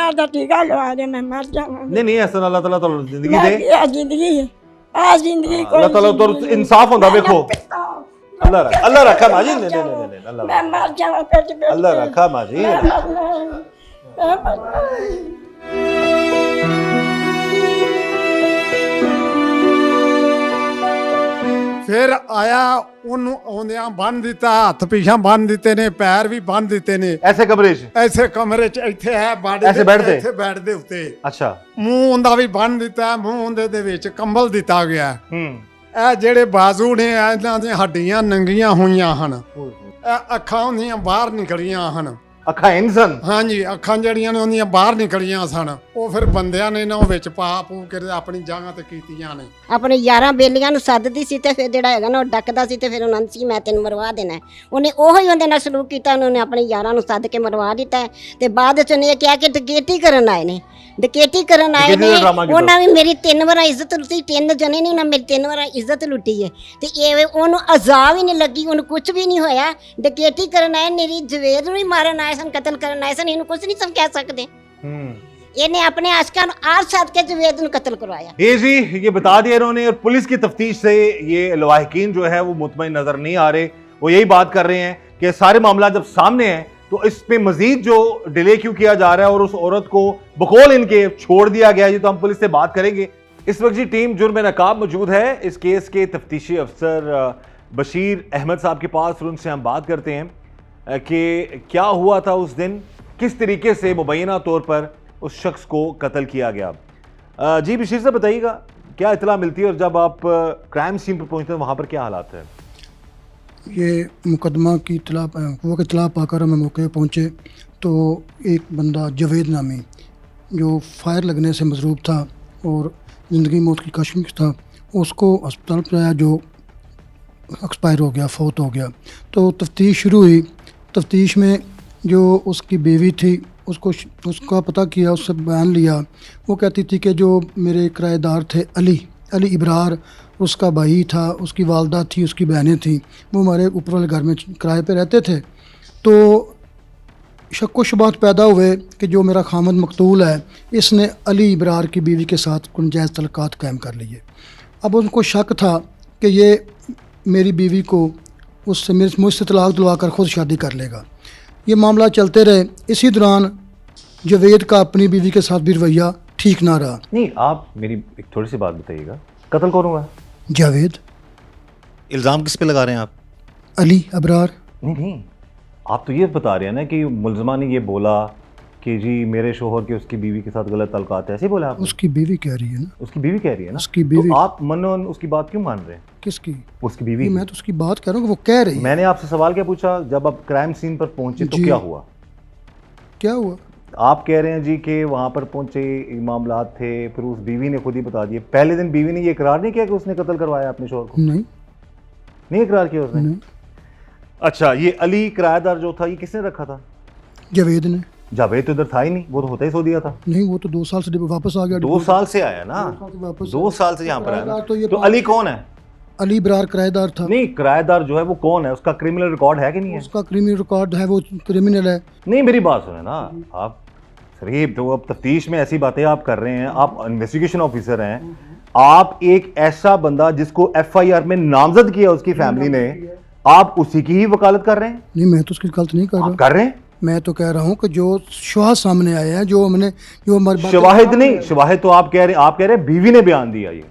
Cancer दा टीका लवा दे मैं मर जावां। नहीं ऐसा अल्लाह ताला तो जिंदगी दे, जिंदगी आ जिंदगी अल्लाह ताला तो इंसाफ होंदा देखो। अल्लाह रखा माजी, नहीं अल्लाह मैं मर जावां फिर अल्लाह रखा माजी। फिर आया ਉਹਨੂੰ ਆਉਂਦਿਆਂ ਬੰਨ ਦਿੱਤਾ, ਹੱਥ ਪਿਛਾਂ ਬੰਨ ਦਿੱਤੇ ਨੇ, ਪੈਰ ਵੀ ਬੰਨ ਦਿੱਤੇ ਨੇ। ऐसे कमरे च ਐਸੇ ਕਮਰੇ 'ਚ ਇੱਥੇ ਹੈ ਬਾੜੇ ਐਸੇ ਬੈੱਡ ਤੇ? ਇੱਥੇ ਬੈੱਡ ਦੇ ਉੱਤੇ। अच्छा ਮੂੰਹ ਉਹਦਾ ਵੀ ਬੰਨ ਦਿੱਤਾ, ਮੂੰਹ ਉਹਦੇ ਦੇ ਵਿੱਚ ਕੰਬਲ ਦਿੱਤਾ ਗਿਆ। हम्म ਇਹ ਜਿਹੜੇ ਬਾਜ਼ੂ ਨੇ ਇਹਨਾਂ ਦੀਆਂ ਹੱਡੀਆਂ ਨੰਗੀਆਂ ਹੋਈਆਂ ਹਨ, ਇਹ ਅੱਖਾਂ ਉਹਦੀਆਂ ਬਾਹਰ ਨਿਕਲੀਆਂ ਹਨ। अखा इंसान ਹਾਂਜੀ, ਅੱਖਾਂ ਜਿਹੜੀਆਂ ਨੇ ਉਹਦੀਆਂ ਬਾਹਰ ਨਿਕਲੀਆਂ ਸਨ। ਉਹ ਫਿਰ ਬੰਦਿਆਂ ਨੇ ਨਾ ਉਹ ਵਿੱਚ ਪਾ ਪੂ ਕੇ ਆਪਣੀ ਜਗ੍ਹਾ ਤੇ ਕੀਤੀਆਂ ਨੇ। ਆਪਣੇ ਯਾਰਾਂ ਬੇਲੀਆਂ ਨੂੰ ਸੱਦਦੀ ਸੀ ਤੇ ਫਿਰ ਜਿਹੜਾ ਹੈਗਾ ਨਾ ਉਹ ਡੱਕਦਾ ਸੀ ਤੇ ਫਿਰ ਉਹਨਾਂ ਸੀ ਮੈਂ ਤੈਨੂੰ ਮਰਵਾ ਦੇਣਾ। ਉਹਨੇ ਉਹੋ ਹੀ ਉਹਦੇ ਨਾਲ ਸਲੂਕ ਕੀਤਾ, ਉਹਨੇ ਆਪਣੇ ਯਾਰਾਂ ਨੂੰ ਸੱਦ ਕੇ ਮਰਵਾ ਦਿੱਤਾ। ਤੇ ਬਾਅਦ ਚ ਉਹਨੇ ਇਹ ਕਿਹਾ ਕਿ ਡਕੈਤੀ ਕਰਨ ਆਏ ਨੇ, ਡਕੈਤੀ ਕਰਨ ਆਏ ਨੇ। ਉਹਨਾਂ ਵੀ ਮੇਰੀ 3 ਵਾਰ ਇੱਜ਼ਤ ਲੁੱਟੀ, 3 ਜਣੇ ਨੇ ਉਹਨਾਂ ਮੇਰੀ 3 ਵਾਰ ਇੱਜ਼ਤ ਲੁੱਟੀ ਹੈ। ਤੇ ਇਹ ਉਹਨੂੰ ਅਜ਼ਾਬ ਹੀ ਨਹੀਂ ਲੱਗੀ, ਉਹਨੂੰ ਕੁਝ ਵੀ ਨਹੀਂ ਹੋਇਆ। ਡਕੈਤੀ ਕਰਨ ਆਏ, ਮੇਰੀ ਜਵੇਦ ਨੂੰ ਹੀ ਮਾਰਨ ਆਏ ਸਨ, ਕਤਲ ਕਰਨ ਆਏ ਸਨ। ਇਹਨੂੰ ਕੁਝ ਨਹੀਂ ਸਮ ਕਹਿ ਸਕਦੇ। ਇਹਨੇ ਆਪਣੇ आशिका आर साथ के जवेद को कत्ल करवाया। ये जी ये बता दिया इन्होंने, और पुलिस की तफ्तीश से ये लवाहिकीन जो है वो मुतमईन नजर नहीं आ रहे। वो यही बात कर रहे हैं कि सारे मामला जब सामने हैं तो इस पे मजीद जो डिले क्यों किया जा रहा है और उस औरत को बकौल इनके छोड़ दिया गया। ये तो हम पुलिस से बात करेंगे। इस वक्त जी टीम जुर्म नकाब मौजूद है इस केस के तफ्तीशी अफसर बशीर अहमद साहब के पास, और उनसे हम बात करते हैं कि क्या हुआ था उस दिन, किस तरीके से मुबैना तौर पर उस शख्स को कत्ल किया गया। जी बशीर साहब बताइएगा क्या इतला मिलती है और जब आप क्राइम सीन पर पहुंचते हैं वहाँ पर क्या हालात है? ये मुकदमा की इतला पाकर हमें मौके पहुँचे तो एक बंदा जवेद नामी जो फायर लगने से मजरूब था और ज़िंदगी मौत की कश्मकश था, उसको अस्पताल पर आया जो एक्सपायर हो गया, फौत हो गया। तो तफ्तीश शुरू हुई। तफ्तीश में जो उसकी बीवी थी उसका पता किया, उससे बयान लिया। वो कहती थी कि जो मेरे किराएदार थे अली इब्रार, उसका भाई था, उसकी वालदा थी, उसकी बहनें थी, वो हमारे ऊपर वाले घर में किराए पे रहते थे। तो शक व शुबहत पैदा हुए कि जो मेरा खामद मकतूल है इसने अली इब्रार की बीवी के साथ नाजायज़ तल्लुकात कायम कर लिए। अब उनको शक था कि ये मेरी बीवी को उससे मुझसे तलाक दिलवा कर ख़ुद शादी कर लेगा। ये मामला चलते रहे। इसी दौरान जवेद का अपनी बीवी के साथ भी रवैया ठीक ना रहा। नहीं आप मेरी एक थोड़ी सी बात बताइएगा, कत्ल कौन हुआ? जावेद। इल्ज़ाम किस पे लगा रहे हैं आप? अली अबरार। नहीं आप तो ये बता रहे हैं ना कि मुलजमा ने ये बोला कि जी मेरे शोहर के उसकी बीवी के साथ गलत ताल्लुकात है, ऐसे ही बोला आपने? उसकी बीवी कह रही है ना। उसकी बीवी कह रही है ना। उसकी बीवी। तो आप मनोन उसकी बात क्यों मान रहे हैं? किसकी? उसकी बीवी। मैं तो उसकी बात कर रहा हूँ कि वो कह रही है। मैंने आपसे सवाल क्या पूछा, जब आप क्राइम सीन पर पहुंचे तो क्या हुआ? क्या हुआ? आप कह रहे हैं जी कि वहां पर पहुंचे मामलात थे, फिर उस बीवी ने खुद ही बता दिए। पहले दिन बीवी ने ये इकरार नहीं किया कि उसने कत्ल करवाया अपने शोहर को? नहीं इकरार किया उसने? नहीं। अच्छा ये अली किराएदार जो था ये किसने रखा था? जावेद ने। जावेद तो इधर था ही नहीं, वो तो होता ही सो दिया था। नहीं वो तो 2 साल से वापस आ गया। 2 साल से आया ना, 2 साल से यहाँ पर आया ना। तो अली कौन है? अली इब्रार किराएदार था। नहीं किराएदार जो है वो कौन है, उसका क्रिमिनल रिकॉर्ड है कि नहीं है? उसका क्रिमिनल रिकॉर्ड है, वो क्रिमिनल है। नहीं मेरी बात सुने ना आप, सर तो अब तफ्तीश में ऐसी बातें आप कर रहे हैं, आप इन्वेस्टिगेशन ऑफिसर हैं, आप एक ऐसा बंदा जिसको FIR में नामजद किया उसकी फैमिली ने, आप उसी की ही वकालत कर रहे हैं? नहीं मैं तो उसकी वकालत नहीं कर रहा। कर रहे हैं? मैं तो कह रहा हूँ कि जो शवाहिद सामने आए हैं, जो हमने जो हमारे शवाहिद नहीं, शवाहिद तो आप कह रहे हैं बीवी ने बयान दिया। ये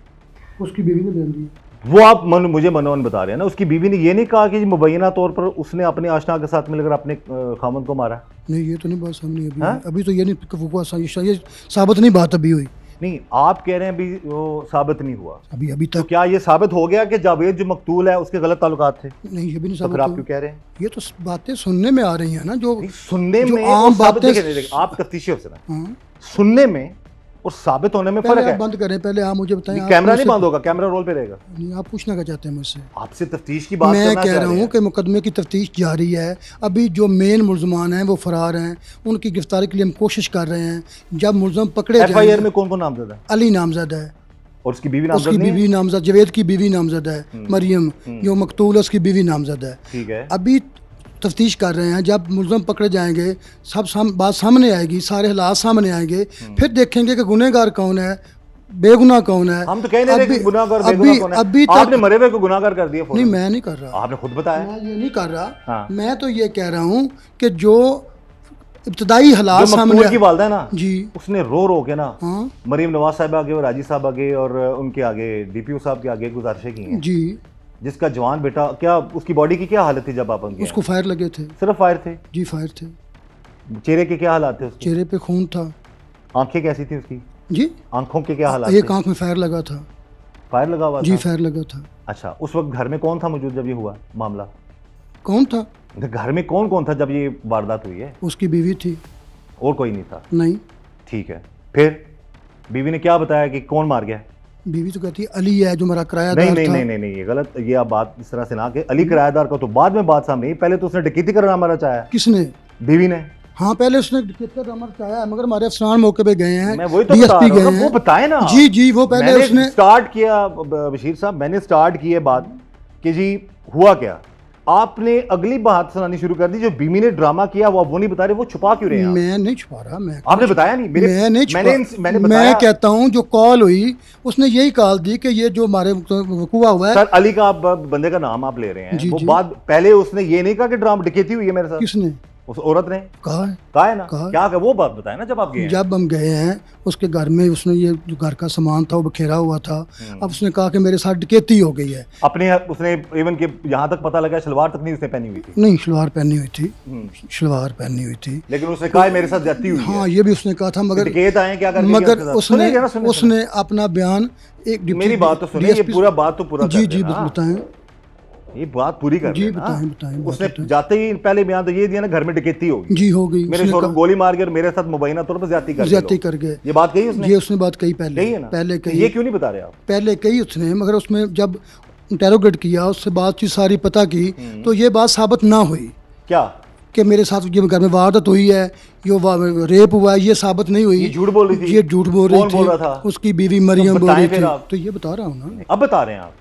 उसकी बीवी ने बयान दिया। वो आप मुझे मनोन बता रहे हैं ना, उसकी बीवी ने ये नहीं कहा कि मुबैना तौर पर उसने अपने आशना के साथ मिलकर अपने खामद को मारा? नहीं ये तो नहीं बात सामने अभी तो ये नहीं, ये साबित नहीं बात अभी हुई। नहीं आप कह रहे हैं अभी वो साबित नहीं हुआ अभी तक। तो क्या ये साबित हो गया कि जावेद जो मकतूल है उसके गलत ताल्लुकात थे? नहीं ये भी नहीं तो फिर आप क्यों कह रहे हैं? ये तो बातें सुनने में आ रही है ना, जो सुनने में आम बातें। आप तफ्तीशी अफसर हैं, सुनने में और साबित होने में फर्क है। बंद करें पहले, आप मुझे बताएं। कैमरा नहीं बंद होगा, कैमरा रोल पे रहेगा। नहीं आप पूछना क्या चाहते हैं मुझसे? आपसे तफ्तीश की बात मैं कह रहा हूँ कि मुकदमे की तफ्तीश जारी है। अभी जो मेन मुलजमान हैं वो फरार हैं, उनकी गिरफ्तारी के लिए हम कोशिश कर रहे हैं। जब मुलजम पकड़े FIR में कौन नामजद है? अली नामजद है। और उसकी बीवी नामजद? उसकी बीवी नामजद, जवेद की बीवी नामजद है मरियम, जो मकतूल है उसकी बीवी नामजद है। ठीक है। अभी तफ्तीश कर रहे हैं। जब मुलज़म पकड़े जाएंगे, बात सामने आएगी, सारे हालात सामने आएंगे, फिर देखेंगे कि गुनहगार कौन है, बेगुनाह कौन है। हम तो कह नहीं रहे कि गुनाहगार बेगुनाह कौन है। अभी आपने मरे हुए को गुनाहगार कर दिया। नहीं, मैं नहीं कर रहा, आपने खुद बताया। मैं ये नहीं कर रहा। हाँ। मैं तो ये कह रहा हूँ कि जो इब्तदाई हालात जो सामने मकतूल की वालदा है ना जी, उसने रो रो के ना हाँ मरीम नवाज साहब आगे और राजी साहब आगे और उनके आगे DPO साहब के आगे गुजारिशें की हैं। जी, जिसका जवान बेटा, क्या उसकी बॉडी की क्या हालत थी जब आप गए? उसको फायर लगे थे। सिर्फ फायर थे? जी फायर थे। चेहरे के क्या हालात थे उसके? चेहरे पे खून था। आंखें कैसी थी उसकी? जी, आंखों के क्या हालात एक थे? आंख में फायर लगा था। फायर लगा हुआ जी था? फायर लगा था। अच्छा, उस वक्त घर में कौन था मौजूद जब ये हुआ मामला? कौन था? घर में कौन कौन था जब ये वारदात हुई है? उसकी बीवी थी। और कोई नहीं था? नहीं, ठीक है। फिर बीवी ने क्या बताया कि कौन मार गया? बीवी तो कहती है अली है जो मेरा किरायादार नहीं नहीं था। नहीं नहीं नहीं, ये गलत। ये आप बात इस तरह से ना कि अली किराएदार का तो बाद में बात सामने आई, पहले तो उसने डकैती करना हमारा चाहा। किसने? बीवी ने। हाँ, पहले उसने डकैती करना चाहा है, मगर हमारे अफसरान मौके पे गए हैं, मैं वही तो बता DSP रहा हूँ गए ना, हैं। वो बताए ना। जी जी, वो पहले मैंने उसने स्टार्ट किया बशीर साहब, मैंने स्टार्ट की है बात कि जी हुआ क्या। आपने अगली बात सुनानी शुरू कर दी। जो बीवी ने ड्रामा किया वो नहीं बता रहे, वो छुपा क्यों रहे हैं आप? मैं नहीं छुपा रहा। मैं आपने बताया नहीं। मैं नहीं छुपा। मैंने मैं बताया। कहता हूँ जो कॉल हुई उसने यही कॉल दी कि ये जो हमारे वकूआ हुआ है। सर, अली का आप बंदे का नाम आप ले रहे हैं, जी, वो जी। बात पहले उसने ये नहीं कहा कि ड्रामा डकैती हुई है मेरे साथ। किसने उस औरत ने कहा है? कहा है ना? कहा। क्या कहा वो बात बताए ना जब आप गए हैं। जब हम गए हैं उसके घर में, उसने ये जो घर का सामान था वो बिखेरा हुआ था। अब उसने कहा कि मेरे साथ डकैती हो गई है। अपने उसने इवन के यहाँ तक पता लगा शलवार तक नहीं उसने पहनी हुई थी। नहीं, शलवार पहनी हुई थी, शलवार पहनी हुई थी। लेकिन उसने कहा है मेरे साथ जाती हुई हाँ, ये भी उसने कहा था, मगर डकैत आए क्या करके मगर गए उसके साथ? उसने अपना बयान एक मेरी बात तो सुनिए, ये पूरा बात तो पूरा जी कर जी देना। बताएं। ये बात पूरी कर जी, देना। बताएं, बताएं, उसने बताएं। जाते ही पहले बयान तो ये दिया ना घर में डकैती होगी। जी हो गई। मेरे उसने शोर कहा- गोली मार के और मेरे साथ मुबैना तौर पर ज्यादती कर ज्यादती कर गए। ये बात कही उसने? ये उसने बात कही पहले। कही है ना? पहले तो कही। ये क्यों नहीं बता रहे आप? पहले कही उसने, मगर उसमें जब इंटेरोगेट किया, उससे बातचीत सारी पता की, तो ये बात साबित ना हुई क्या? कि मेरे साथ ये घर में वारदात हुई है, ये रेप हुआ है, ये साबित नहीं हुई। ये झूठ बोल रही थी? ये झूठ बोल रही कौन थी। बोल रहा था? उसकी बीवी मरियम बोल बताएं रही फिर थी। आप। तो ये बता रहा हूँ ना। अब बता रहे हैं आप।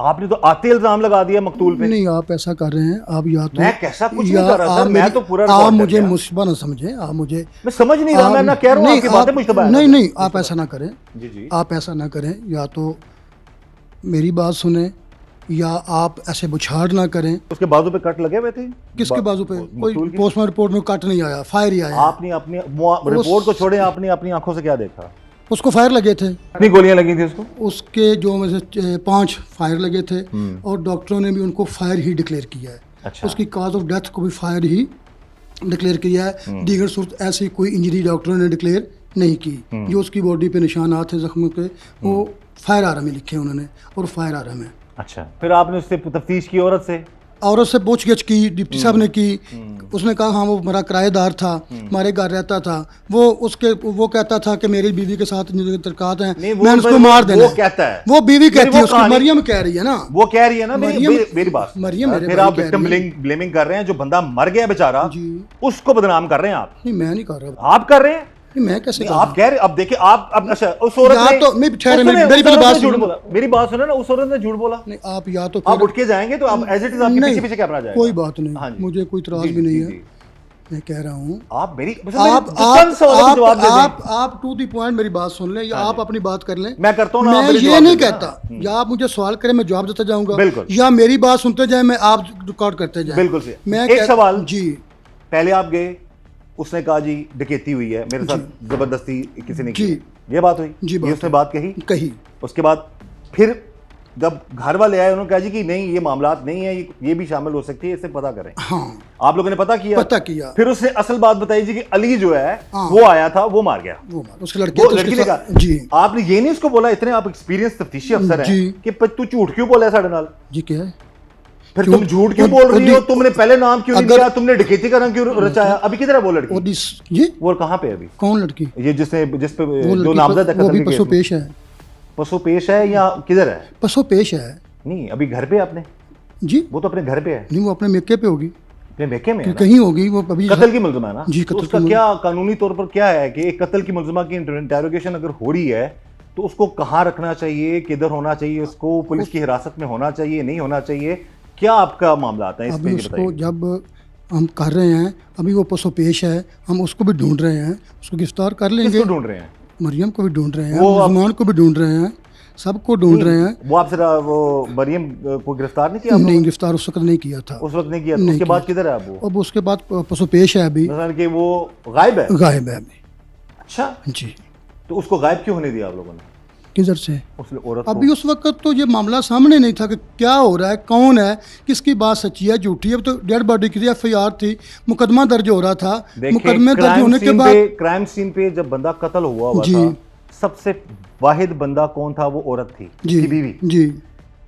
आपने तो आते इल्जाम लगा दिया मकतूल पे। नहीं, आप ऐसा कर रहे हैं। आप या तो मैं कैसा कुछ नहीं या कर रहा सर, आप मैं मेरी- तो पूरा आप रिकॉर्ड कर मुझे लिया। मुश्किल ना समझे। आप मुझे मैं समझ नहीं रहा, मैं ना कह रहा हूँ आपकी बातें मुश्तबा है। नहीं नहीं, आप ऐसा ना करें। जी जी। आप ऐसा ना करें, या तो मेरी बात सुने या आप ऐसे बुछाड़ ना करें। उसके बाजू पे कट लगे हुए थे? किसके बाजू पे? कोई मकतूल की? पोस्टमार्टम रिपोर्ट में कट नहीं आया, फायर ही आया। आपने अपनी रिपोर्ट को छोड़े, आपने अपनी आंखों से क्या देखा? उसको फायर लगे थे। कितनी गोलियां लगी थी उसको? उसके जो में से 5 फायर लगे थे, और डॉक्टरों ने भी उनको फायर ही डिक्लेयर किया है। अच्छा। उसकी काज ऑफ डेथ को भी फायर ही डिक्लेयर किया है। दीगर सूरत ऐसी कोई इंजरी डॉक्टरों ने डिक्लेयर नहीं की। जो उसकी बॉडी पे निशानात थे जख्मों के, वो फायर आर्म में लिखे उन्होंने, और फायर आर्म है। अच्छा, फिर आपने उससे तफ्तीश की औरत से? औरत से पूछगिछ की, डिप्टी साहब ने की। उसने कहा हाँ वो मेरा किराएदार था, हमारे घर रहता था। वो कहता था कि मेरी बीवी के साथ तरकात हैं, नहीं, मैंने उसको मार देना। वो कहता है। वो बीवी कहती वो है, उसकी कहानी- मरियम कह रही है ना। वो कह रही है ना। मेरी बात मरियम मेरे फिर भाई आप कह विक्टिम रही है। ब्लेमिंग कर रहे हैं। जो बंदा मर गया बेचारा, जी। उसको बदनाम कर रहे हैं आप। नहीं, मैं नहीं कर रहा। आप कर रहे हैं। नहीं, मैं कैसे कर आप रहा? कह रहे, अब देखिए आप, अब अच्छा उस औरत या ने तो मैं ठहरे, उस औरत मेरी पहले ने बात झूठ सुनो। बोला। मेरी बात सुनो ना, उस औरत ने झूठ बोला। नहीं, आप या तो आप उठ के जाएंगे तो आप एज इट इज आपके नहीं, पीछे पीछे कैमरा जाएगा। कोई बात हाँ नहीं, जी। मुझे कोई इतराज जी, भी नहीं जी, है। जी। मैं कह रहा हूँ आप मेरी आप टू द पॉइंट मेरी बात सुन लें, या आप अपनी बात कर लें। मैं करता हूँ ना, आप मैं मेरे ये जवाब नहीं देना। कहता, या आप मुझे सवाल करें मैं जवाब देता जाऊंगा, बिल्कुल। या मेरी बात सुनते जाए, मैं आप रिकॉर्ड करते जाए। बिल्कुल से। मैं एक सवाल जी। पहले आप गए, उसने कहा जी डकैती हुई है, मेरे साथ जबरदस्ती किसी ने की। जी। ये बात हुई जी, ये बात उसने हुई। बात कही। उसके बाद फिर जब घर वाले आए, उन्होंने कहा जी कि नहीं ये मामलात नहीं है, ये भी शामिल हो सकती है, इससे पता करें। हाँ, आप लोगों ने पता किया। फिर उसने असल बात बताई जी कि अली जो है हाँ। वो आया था, वो मार गया। उसके लड़के वो तो लड़की उसके ने साथ- कहा जी आपने ये नहीं उसको बोला, इतने आप एक्सपीरियंस तफ्तीशी अफसर हैं जी। कि तू झूठ क्यों बोला है साढ़े नाल? जी क्या है? फिर क्यों? तुम झूठ क्यों वो- बोल रही वो हो? दी- तुमने पहले नाम क्यों नहीं अगर- लिया? तुमने डकैती का रंग क्यों रचाया? अभी किधर है वो लड़की? जी वो कहाँ पे है अभी? कौन लड़की? ये जिस पे वो जो लड़की नामजद है वो कत्ल भी के केस पसो में। पेश है। पसो पेश है या किधर है? पसो पेश है। नहीं, अभी घर पे है अपने? जी वो तो अपने घर पे है, नहीं, वो अपने मेके पे होगी, अपने मेके में है ना? कहीं होगी वो अभी। कत्ल की मुलजमा है ना? जी, तो कत्ल उसका की क्या कानूनी तौर पर क्या है कि एक कत्ल की मुलजमा की इंटेरोगेशन अगर हो रही है तो उसको कहाँ रखना चाहिए, किधर होना चाहिए, उसको पुलिस की हिरासत में होना चाहिए, नहीं होना चाहिए? क्या आपका मामला आता है अभी इसमें, ये उसको बताइए। जब हम कर रहे हैं, अभी वो पसो पेश है, हम उसको भी ढूंढ रहे हैं, उसको गिरफ्तार कर लेंगे। किसको ढूंढ रहे हैं? मरियम को भी ढूंढ रहे हैं, वो आप- मुसलमान को भी ढूंढ रहे हैं, सबको ढूंढ रहे हैं। वो आपसे वो मरियम को गिरफ्तार नहीं किया आप नहीं, लोगों ने? गिरफ्तार उस वक्त नहीं किया था। उस वक्त नहीं किया, तो नहीं उसके किया। बाद किधर है अब वो? अब उसके बाद पसो पेश है, अभी मतलब कि वो गायब है। गायब है अभी। अच्छा, जी, तो उसको गायब क्यों होने दिया आप लोगों ने, किधर से? उस औरत अभी को? उस वक्त तो ये मामला सामने नहीं था कि क्या हो रहा है, कौन है, किसकी बात सच्ची है झूठी है। अब तो डेड बॉडी की FIR थी, मुकदमा दर्ज हो रहा था। देखिए, मुकदमे दर्ज क्राइम होने के सीन बाद पे, क्राइम सीन पे जब बंदा कत्ल हुआ जी। था, सबसे वाहिद बंदा कौन था? वो औरत थी, जी उसकी बीवी। जी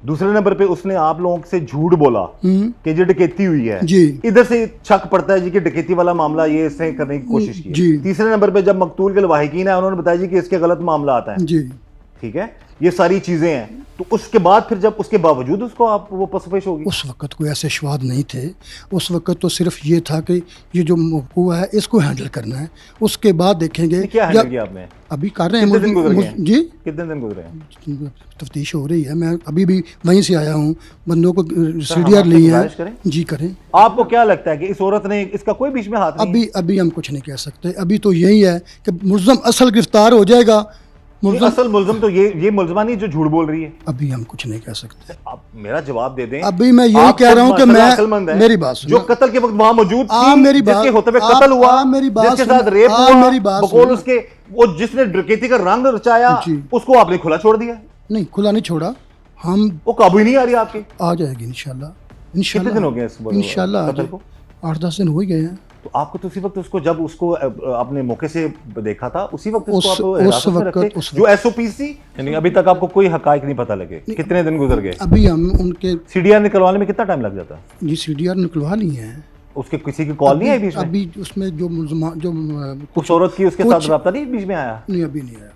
दूसरे नंबर पे उसने आप लोगों से झूठ बोला कि ये डकैती हुई है। जी। इधर से शक पड़ता है जी कि डकैती वाला मामला ये इसने करने की कोशिश की। जी। तीसरे नंबर पे जब मकतूल के लवाहिकीन है, उन्होंने बताया जी कि इसके गलत मामला आता है। जी। ठीक है, ये सारी चीजें हैं। तो उसके बाद फिर जब उसके बावजूद उसको आप वो पसपेश होगी। उस वक्त कोई ऐसे शवाद नहीं थे। उस वक्त तो सिर्फ ये था कि ये जो मौकूआ है इसको हैंडल करना है, उसके बाद देखेंगे। क्या हैंडल किया आपने? अभी कर रहे हैं। कितने दिन गुजर गए हैं? जी, कितने दिन गुजरे हैं? तफ्तीश हो रही है। मैं अभी भी वहीं से आया हूँ, बंदों को हम CDR आपसे ली है। गुजारिश करें? जी करें। आपको क्या लगता है कि इस औरत ने, इसका कोई बीच में हाथ नहीं है? अभी हम कुछ नहीं कह सकते। अभी तो यही है कि मुल्ज़म असल गिरफ्तार हो जाएगा। ये मुल्ज़म असल मुल्ज़म तो ये मुल्ज़मा नहीं जो झूठ बोल रही है। अभी हम कुछ नहीं कह सकते। आप मेरा जवाब दे दें। अभी मैं यही आप कह रहा हूं कि माशाल्लाह मैं- अक्लमंद हैं। मेरी बात सुनो। जो कत्ल के वक्त वहां मौजूद आप थी, मेरी बात- जिसके होते हुए आप- कत्ल हुआ, आप मेरी बात जिसके सुनो। साथ रेप आप हुआ, मेरी बात बकौल सुनो। उसके, वो जिसने डकैती का रंग रचाया, जी। उसको आपने खुला छोड़ दिया। नहीं, खुला नहीं छोड़ा। हम वो काबू ही नहीं आ रही आपके। आ जाएगी इंशाल्लाह। कितने दिन हो गए इस इंशाल्लाह कत्ल को? 8-10 दिन हो ही गए हैं। तो आपको तो उसी वक्त उसको, जब उसको आपने मौके से देखा था, उसी वक्त उस- उसको आप उस हिरासत में वक्त- रखे? उस जो SOP थी, यानी अभी तक आपको कोई हकायक नहीं पता लगे? कितने दिन गुजर गए? अभी हम उनके CDR निकलवाने में कितना टाइम लग जाता? जी CDR निकलवा ली हैं। उसके किसी की कॉल नहीं आई बीच में? अभी उसमें जो मुल्ज़मान जो उस औरत की उसके साथ रब्ता नहीं बीच में आया? नहीं, अभी नहीं आया।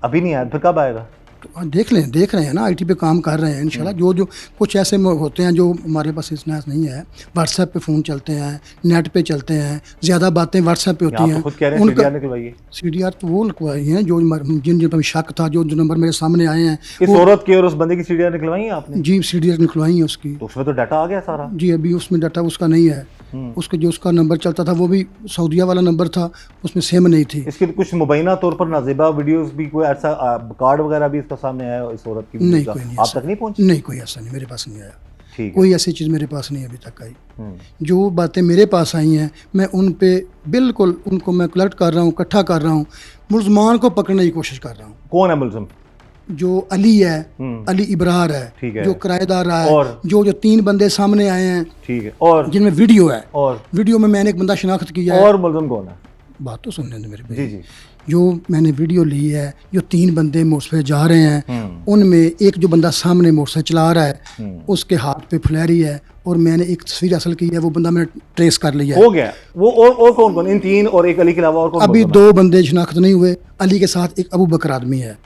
अभी नहीं आया, फिर कब आएगा? तो देख रहे हैं ना, IT पे काम कर रहे हैं इंशाल्लाह। जो कुछ ऐसे होते हैं जो हमारे पास इतना नहीं है। WhatsApp पे फ़ोन चलते हैं, नेट पे चलते हैं, ज़्यादा बातें WhatsApp पे आप होती तो हैं। खुद कह रहे हैं उनका CDR निकलवाइए। CDR तो वो लिखवाई हैं जो जिन पर शक था, जो नंबर मेरे सामने आए हैं। इस औरत की और उस बंदे की CDR निकलवाई है आपने? जी CDR निकलवाई है उसकी। तो उसमें तो डाटा आ गया सारा। जी, अभी उसमें डाटा उसका नहीं है। उसके जो उसका नंबर चलता था वो भी सऊदीया वाला नंबर था, उसमें सेम नहीं थी। इसके कुछ मुबैना तौर पर नाजिबा वीडियोस भी, कोई ऐसा कार्ड वगैरह भी इसका सामने आया इस औरत की? नहीं, कोई नहीं आप ऐसा। तक नहीं पहुंची? नहीं, कोई ऐसा नहीं, मेरे पास नहीं आया। ठीक है। कोई ऐसी चीज़ मेरे पास नहीं अभी तक आई। जो बातें मेरे पास आई हैं, मैं उन पे बिल्कुल उनको मैं कलेक्ट कर रहा हूँ, इकट्ठा कर रहा हूँ। मुल्ज़मान को पकड़ने की कोशिश कर रहा हूँ। कौन है मुल्ज़िम? जो अली है, अली इब्रार है, ठीक है। जो किराएदार रहा है, और? जो 3 बंदे सामने आए हैं ठीक है। और जिनमें वीडियो है। और वीडियो में मैंने एक बंदा शनाख्त किया है। और मुल्ज़िम कौन है? बात तो सुनने दो मेरे जी भाई। जी। जो मैंने वीडियो ली है, जो 3 बंदे मोटरसाइकिल जा रहे हैं, उनमें एक जो बंदा सामने मोटरसाइकिल चला रहा है, उसके हाथ पे फुलैरी है, और मैंने एक तस्वीर हासिल की है। वो बंदा मैंने ट्रेस कर लिया है। हो गया वो। और कौन कौन? इन 3 और एक अली के अलावा और कौन? अभी 2 बंदे शनाख्त नहीं हुए। अली के साथ एक अबू बकर आदमी है।